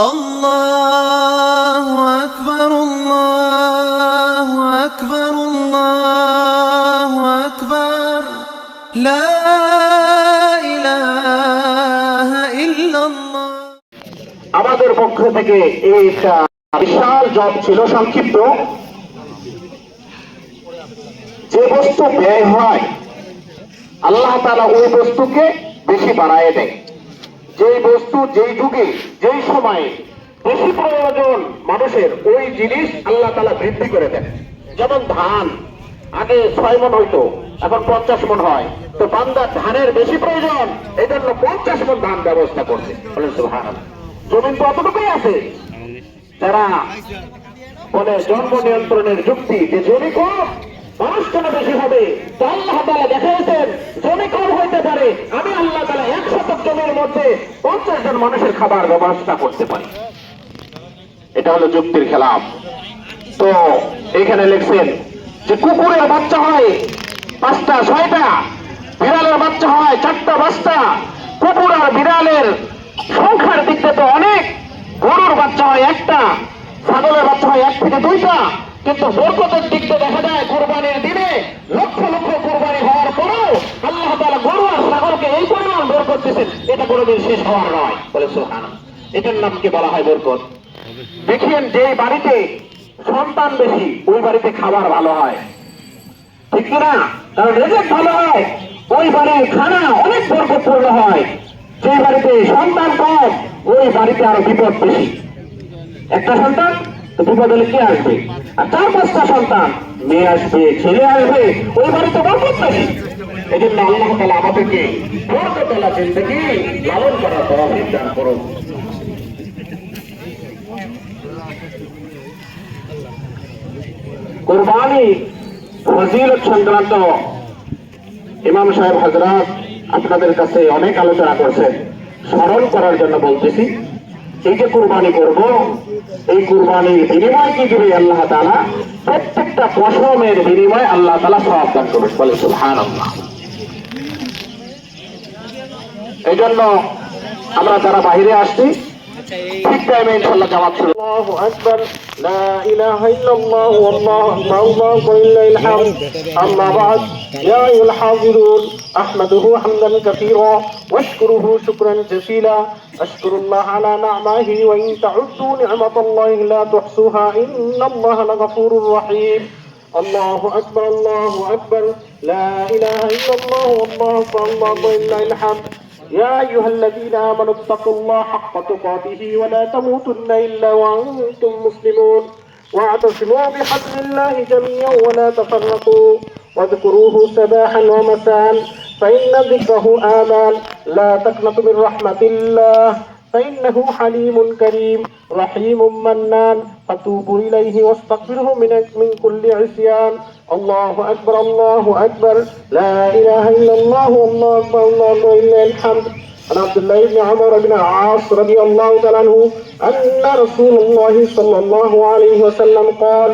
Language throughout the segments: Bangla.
আল্লাহু আকবার আল্লাহু আকবার আল্লাহু আকবার লা ইলাহা ইল্লাল্লাহ। আমাদের পক্ষ থেকে এইটা বিশাল জব ছিল সংক্ষিপ্ত। যে বস্তু ব্যয় হয় আল্লাহ তাআলা ওই বস্তুকে বেশি বাড়ায় দেয়। যেই বস্তু যেই যুগে যেই সময়ে বেশি প্রয়োজন মানুষের ওই জিনিস আল্লাহ তাআলা বৃদ্ধি করে দেন। যেমন ধান আগে 6 মণ হইতো, এখন 50 মণ হয়। তো বান্দার ধানের বেশি প্রয়োজন, এই জন্য 50 মণ ধান ব্যবস্থা করছে। বলেন সুবহানাল্লাহ। জমিন তো অতটুকুই আছে। যারা বলে জন্ম নিয়ন্ত্রণের যুক্তি যে জমি কম মানুষ কেন বেশি হবে, তো আল্লাহ তাআলা দেখাইছেন জমি কম হইতে পারে, আমি আল্লাহ তাআলা 1 শতক জমির মধ্যে 50 জন মানুষের খাবার ব্যবস্থা করতে পারি। এটা হলো যুক্তির খেলাফ। তো এখানে লিখছেন যে কুকুরের বাচ্চা হয় 5টা 6টা, বিড়ালের বাচ্চা হয় 4টা 5টা। কুকুর আর বিড়ালের সংখ্যার দিক থেকে তো অনেক, গরুর বাচ্চা হয় 1টা, ছাগলের বাচ্চা হয় 1 থেকে 2টা। কিন্তু বরকতের দিক থেকে দেখা যায় কুরবানির দিনে লক্ষ লক্ষ কুরবানি হওয়ার পরেও আল্লাহ তাআলা গরু আর ছাগলকে এই পরিমাণ বরকত দিয়েছেন, এটা কোনোদিন শেষ হওয়ার নয়। বলে সুবহানাল্লাহ। এটার নাম কি বলা হয়? বরকত। দেখেন যে বাড়িতে সন্তান বেশি ওই বাড়িতে খাবার ভালো হয়, ঠিক কিনা? কারণ রেজেক ভালো হয়, ওই বাড়ির খানা অনেক বরকতপূর্ণ হয়। যে বাড়িতে সন্তান কম ওই বাড়িতে আরো বিপদ বেশি। একটা সন্তান তো বিপদ হলে কে আসবে? আর 4-5টা সন্তান, মেয়ে আসবে ছেলে আসবে, ওই বাড়িতে বরকত বেশি। এই জন্য আল্লাহ তাআলা আমাদেরকে বরকতওয়ালা জিন্দেগি লালন করার তৌফিক দান করুন। কুরবানি ফজিলত সংক্রান্ত ইমাম সাহেব হযরত আপনাদের কাছে অনেক আলোচনা করেছেন, স্মরণ করার জন্য বলতেছি। এই যে কুরবানি করব, এই কুরবানির বিনিময় কি দিবে আল্লাহ তাআলা? প্রত্যেকটা পশমের বিনিময়ে আল্লাহ তাআলা সওয়াব দান করবেন। বলে সুবহানাল্লাহ। এই জন্য আমরা যারা বাইরে আসছি ঠিক টাইমে ইনশাআল্লাহ জামাত শুরু। আল্লাহু আকবার, লা ইলাহা ইল্লাল্লাহ ওয়াল্লাহু আকবার, আল্লাহু লিল্লাহিল হামদ। আম্মা বা'দ, ইয়া আইয়ুহাল হাযিরুন, আহমাদুহু হামদান কাসীরা ওয়াশকুরুহু শুকরান জাসীলা। আশকুরুল্লাহ আলা নি'মাহি ওয়া ইন তা'উদ্দু নি'মাতাল্লাহি লা তুহসুহা, ইন্নাল্লাহা লাগফুরুর রাহিম। আল্লাহু আকবার, আল্লাহু আকবার, লা ইলাহা ইল্লাল্লাহ ওয়াল্লাহু আকবার, আল্লাহু লিল্লাহিল হামদ। يا أيها الذين آمنوا اتقوا الله حق تقاته ولا تموتن إلا وأنتم مسلمون واعتصموا بحبل الله جميعا ولا تفرقوا واذكروه صباحا ومساء فإن ذكره آمال. لا تقنطوا من رحمة الله فإنه حليم كريم رحيم منان فتوبوا إليه واستغفره من كل عصيان. الله أكبر، الله أكبر، لا إله إلا الله والله أكبر، الله لله الحمد. عن عبد الله بن عمر بن العاص رضي الله تعالى عنه أن رسول الله صلى الله عليه وسلم قال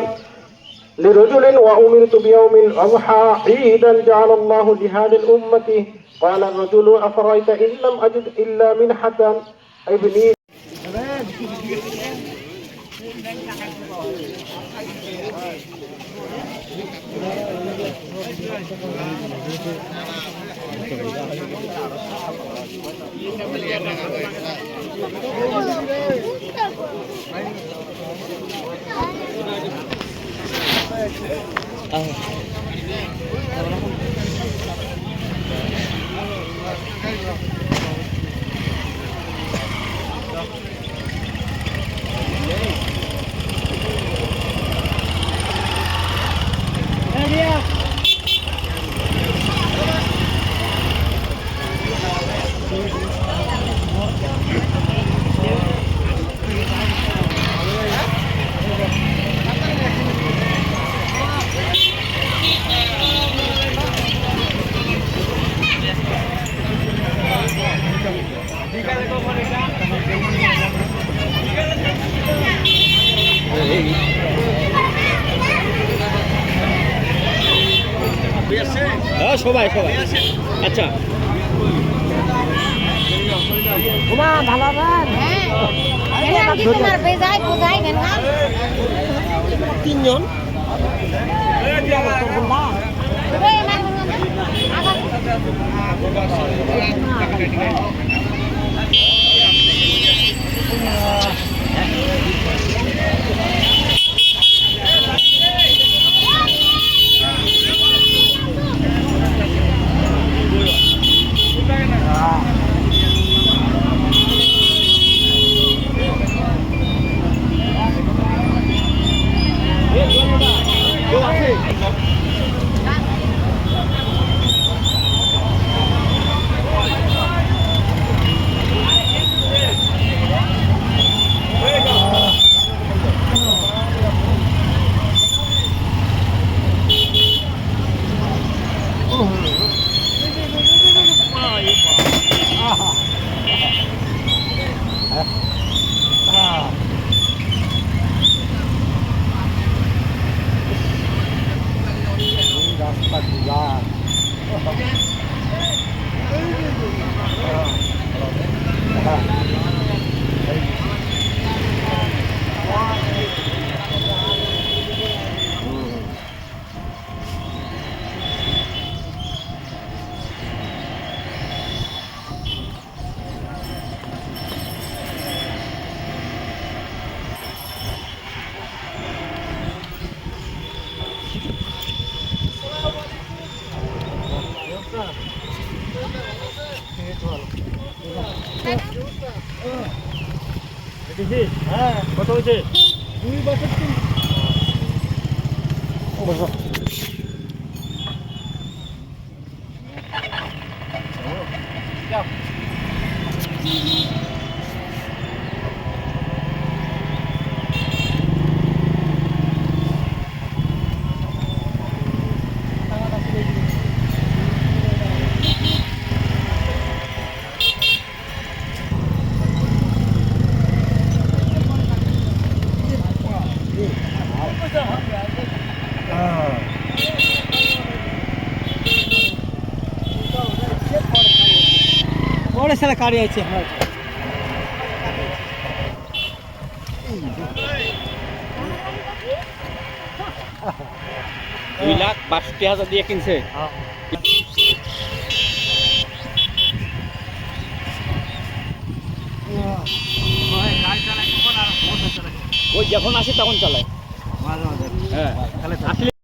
لرجل وأمرت بيوم الأضحى عيدا جعل الله لهذه الأمة. قال الرجل أفرأيت إن لم أجد إلا منحة ابني. সবাই সবাই আচ্ছা ভালো এলাম কি তোমার বেজায় বোঝাই কেন না তিনজন ওই না আগা হ্যাঁ কত হয়েছে 2 বছর 3 পরে সারা কারি আছে 2,62,000 দিয়ে কিনছে ওই যখন আসে তখন চালায় হ্যাঁ আসলে